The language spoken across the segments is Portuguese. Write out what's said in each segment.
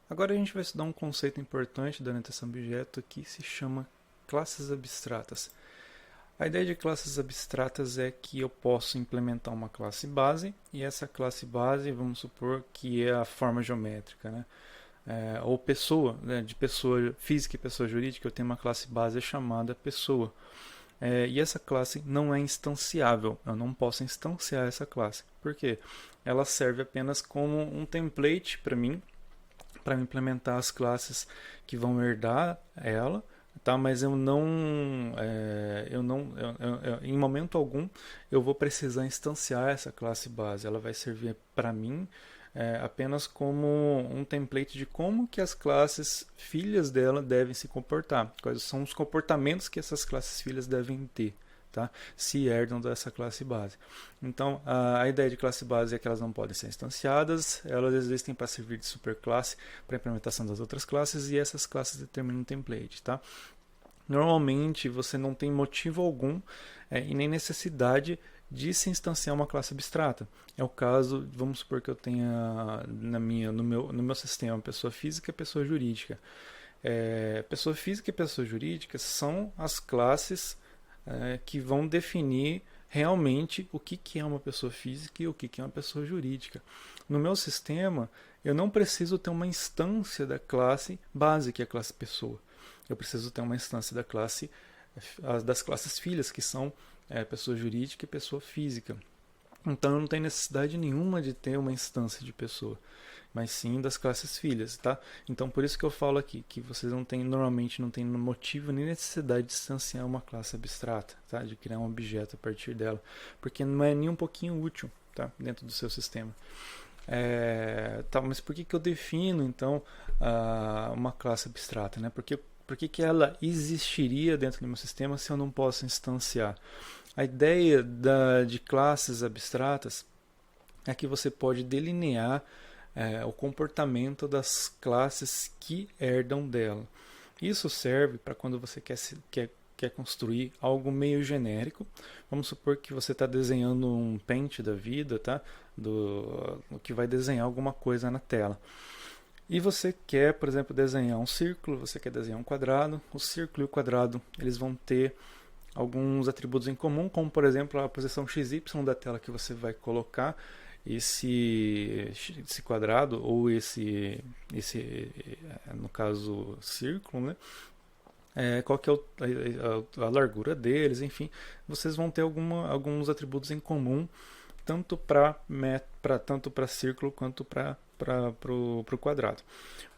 Agora a gente vai estudar um conceito importante da orientação a objeto que se chama classes abstratas. A ideia de classes abstratas é que eu posso implementar uma classe base, e essa classe base, vamos supor que é a forma geométrica, né? Ou pessoa, né? De pessoa física e pessoa jurídica, eu tenho uma classe base chamada pessoa. E essa classe não é instanciável, eu não posso instanciar essa classe. Por quê? Ela serve apenas como um template para mim, para implementar as classes que vão herdar ela, tá? Mas em momento algum eu vou precisar instanciar essa classe base. Ela vai servir para mim apenas como um template de como que as classes filhas dela devem se comportar, quais são os comportamentos que essas classes filhas devem ter, tá? Se herdam dessa classe base. Então, a ideia de classe base é que elas não podem ser instanciadas, elas existem para servir de superclasse para a implementação das outras classes, e essas classes determinam um template, tá? Normalmente você não tem motivo algum e nem necessidade de se instanciar uma classe abstrata. É o caso, vamos supor que eu tenha no meu sistema pessoa física e pessoa jurídica. Pessoa física e pessoa jurídica são as classes que vão definir realmente o que é uma pessoa física e o que é uma pessoa jurídica. No meu sistema, eu não preciso ter uma instância da classe base, que é a classe pessoa. Eu preciso ter uma instância das classes filhas, que são pessoa jurídica e pessoa física. Então eu não tenho necessidade nenhuma de ter uma instância de pessoa, mas sim das classes filhas, tá? Então por isso que eu falo aqui que vocês normalmente não têm motivo nem necessidade de instanciar uma classe abstrata, tá? De criar um objeto a partir dela, porque não é nem um pouquinho útil, tá? Dentro do seu sistema. Mas por que eu defino então uma classe abstrata, né? Por que ela existiria dentro do meu sistema se eu não posso instanciar? A ideia de classes abstratas é que você pode delinear o comportamento das classes que herdam dela. Isso serve para quando você quer construir algo meio genérico. Vamos supor que você está desenhando um Paint da vida, tá? Que vai desenhar alguma coisa na tela. E você quer, por exemplo, desenhar um círculo, você quer desenhar um quadrado. O círculo e o quadrado eles vão ter alguns atributos em comum, como por exemplo a posição XY da tela que você vai colocar esse quadrado ou esse no caso círculo, né? Qual que é a largura deles, enfim, vocês vão ter alguns atributos em comum, tanto para círculo quanto para o quadrado.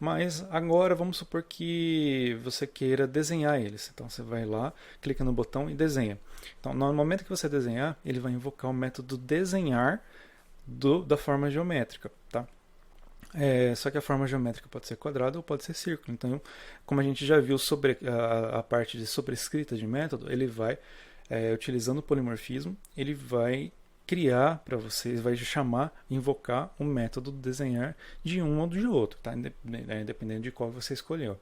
Mas agora vamos supor que você queira desenhar eles. Então você vai lá, clica no botão e desenha. Então no momento que você desenhar, ele vai invocar o método desenhar da forma geométrica, tá? Só que a forma geométrica pode ser quadrado ou pode ser círculo. Então, como a gente já viu sobre a parte de sobrescrita de método, ele vai, utilizando o polimorfismo, ele vai criar para vocês, vai invocar o método desenhar de um ou de outro, tá? Dependendo de qual você escolheu.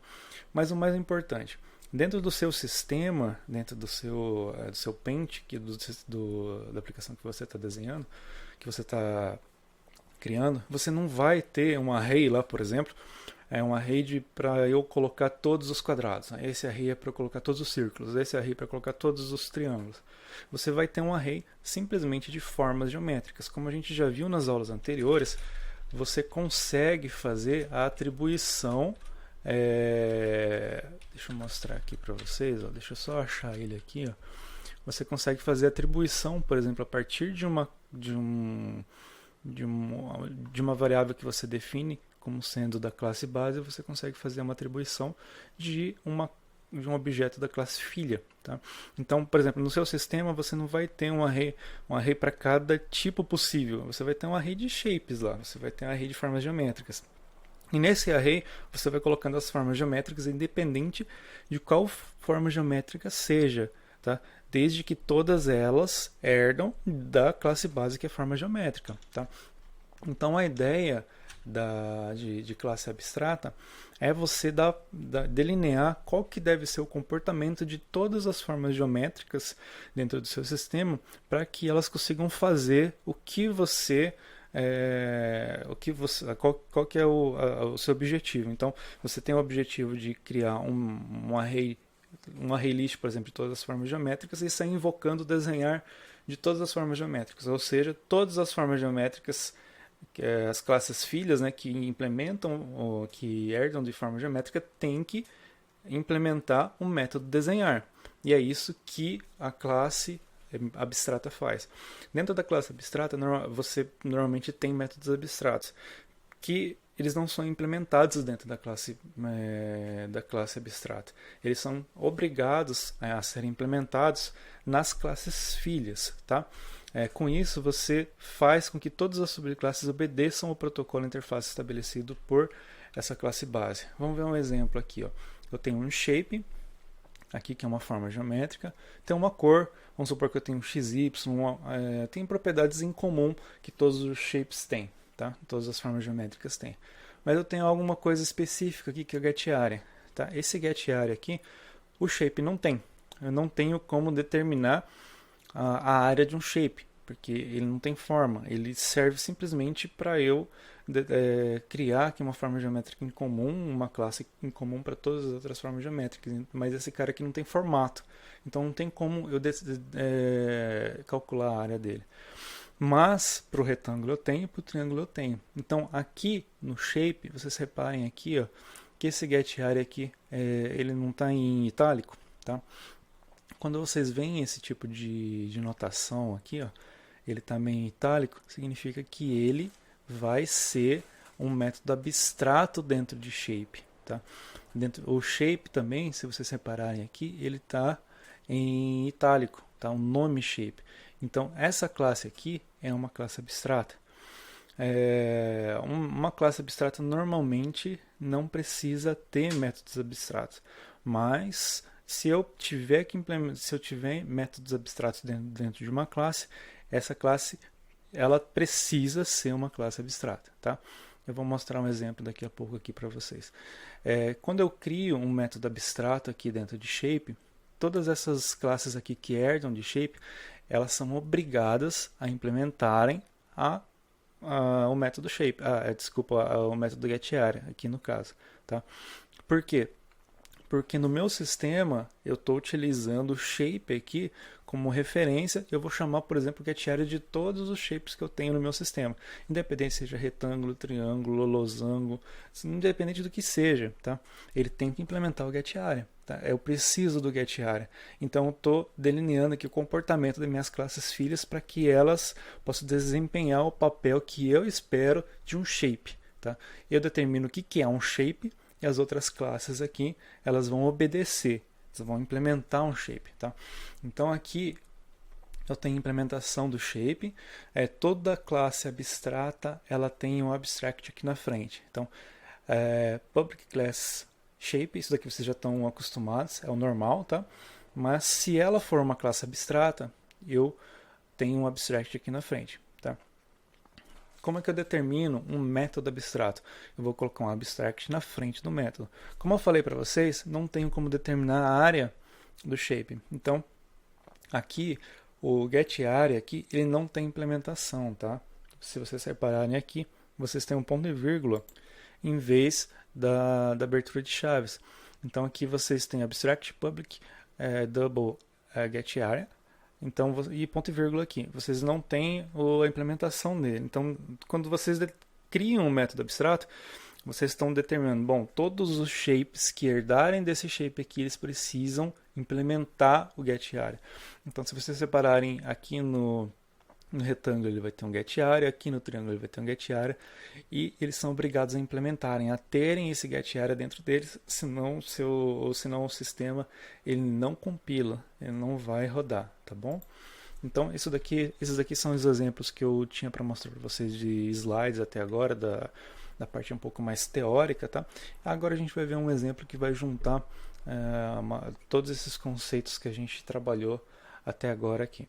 Mas o mais importante, dentro do seu sistema, dentro do seu Paint, da aplicação que você está desenhando, que você está criando, você não vai ter um array lá, por exemplo, um array para eu colocar todos os quadrados. Esse array é para eu colocar todos os círculos, esse array é para colocar todos os triângulos. Você vai ter um array simplesmente de formas geométricas. Como a gente já viu nas aulas anteriores, você consegue fazer a atribuição. Deixa eu mostrar aqui para vocês. Deixa eu só achar ele aqui. Você consegue fazer a atribuição, por exemplo, a partir de uma variável que você define como sendo da classe base, você consegue fazer uma atribuição de um objeto da classe filha, tá? Então, por exemplo, no seu sistema você não vai ter um array para cada tipo possível, você vai ter um array de shapes lá, você vai ter um array de formas geométricas. E nesse array você vai colocando as formas geométricas independente de qual forma geométrica seja, tá? Desde que todas elas herdam da classe base que é a forma geométrica, tá? Então a ideia de classe abstrata é você delinear qual que deve ser o comportamento de todas as formas geométricas dentro do seu sistema para que elas consigam fazer o que você qual que é o seu objetivo. Então, você tem o objetivo de criar um array list, por exemplo, de todas as formas geométricas e sair invocando desenhar de todas as formas geométricas, ou seja, todas as formas geométricas, as classes filhas, né, que implementam ou que herdam de forma geométrica, têm que implementar um método desenhar. E é isso que a classe abstrata faz. Dentro da classe abstrata, você normalmente tem métodos abstratos que eles não são implementados dentro da classe abstrata. Eles são obrigados a serem implementados nas classes filhas, tá? Com isso, você faz com que todas as subclasses obedeçam o protocolo interface estabelecido por essa classe base. Vamos ver um exemplo aqui, ó. Eu tenho um shape aqui, que é uma forma geométrica, tem uma cor, vamos supor que eu tenho um XY, tem propriedades em comum que todos os shapes têm, tá? Todas as formas geométricas têm. Mas eu tenho alguma coisa específica aqui, que é o getArea, tá? Esse getArea aqui, o shape não tem. Eu não tenho como determinar a área de um shape, porque ele não tem forma, ele serve simplesmente para eu criar aqui uma forma geométrica em comum, uma classe em comum para todas as outras formas geométricas, mas esse cara aqui não tem formato, então não tem como eu calcular a área dele. Mas para o retângulo eu tenho, para o triângulo eu tenho. Então aqui no shape, vocês reparem aqui, ó, que esse getArea aqui ele não está em itálico, tá? Quando vocês veem esse tipo de notação aqui, ó, ele também em itálico, significa que ele vai ser um método abstrato dentro de shape, tá? O shape também, se vocês repararem aqui, ele está em itálico, tá? O nome shape. Então essa classe aqui é uma classe abstrata. Uma classe abstrata normalmente não precisa ter métodos abstratos, mas se eu tiver métodos abstratos dentro de uma classe, essa classe ela precisa ser uma classe abstrata, tá? Eu vou mostrar um exemplo daqui a pouco aqui para vocês. Quando eu crio um método abstrato aqui dentro de shape, todas essas classes aqui que herdam de shape, elas são obrigadas a implementarem o método shape, o método getArea aqui no caso, tá? Por quê? Porque no meu sistema eu estou utilizando o shape aqui como referência. Eu vou chamar, por exemplo, o getArea de todos os shapes que eu tenho no meu sistema, independente seja retângulo, triângulo, losango, independente do que seja, tá? Ele tem que implementar o getArea, tá? Eu preciso do getArea. Então eu estou delineando aqui o comportamento das minhas classes filhas para que elas possam desempenhar o papel que eu espero de um shape, tá? Eu determino o que é um shape. E as outras classes aqui, elas vão obedecer, elas vão implementar um shape, tá? Então aqui eu tenho a implementação do shape, toda classe abstrata, ela tem um abstract aqui na frente. Então, public class shape, isso daqui vocês já estão acostumados, é o normal, tá? Mas se ela for uma classe abstrata, eu tenho um abstract aqui na frente, tá? Como é que eu determino um método abstrato? Eu vou colocar um abstract na frente do método. Como eu falei para vocês, não tenho como determinar a área do shape. Então, aqui, o getArea aqui, ele não tem implementação, tá? Se vocês repararem aqui, vocês têm um ponto e vírgula em vez da abertura de chaves. Então, aqui vocês têm abstract public double getArea. Então, e ponto e vírgula aqui. Vocês não têm a implementação dele. Então, quando vocês criam um método abstrato, vocês estão determinando, bom, todos os shapes que herdarem desse shape aqui, eles precisam implementar o getArea. Então, se vocês separarem aqui no retângulo, ele vai ter um getArea, aqui no triângulo ele vai ter um getArea, e eles são obrigados a implementarem, a terem esse getArea dentro deles, senão o sistema ele não compila, ele não vai rodar, tá bom? Então, esses daqui são os exemplos que eu tinha para mostrar para vocês de slides até agora, da parte um pouco mais teórica, tá? Agora a gente vai ver um exemplo que vai juntar todos esses conceitos que a gente trabalhou até agora aqui.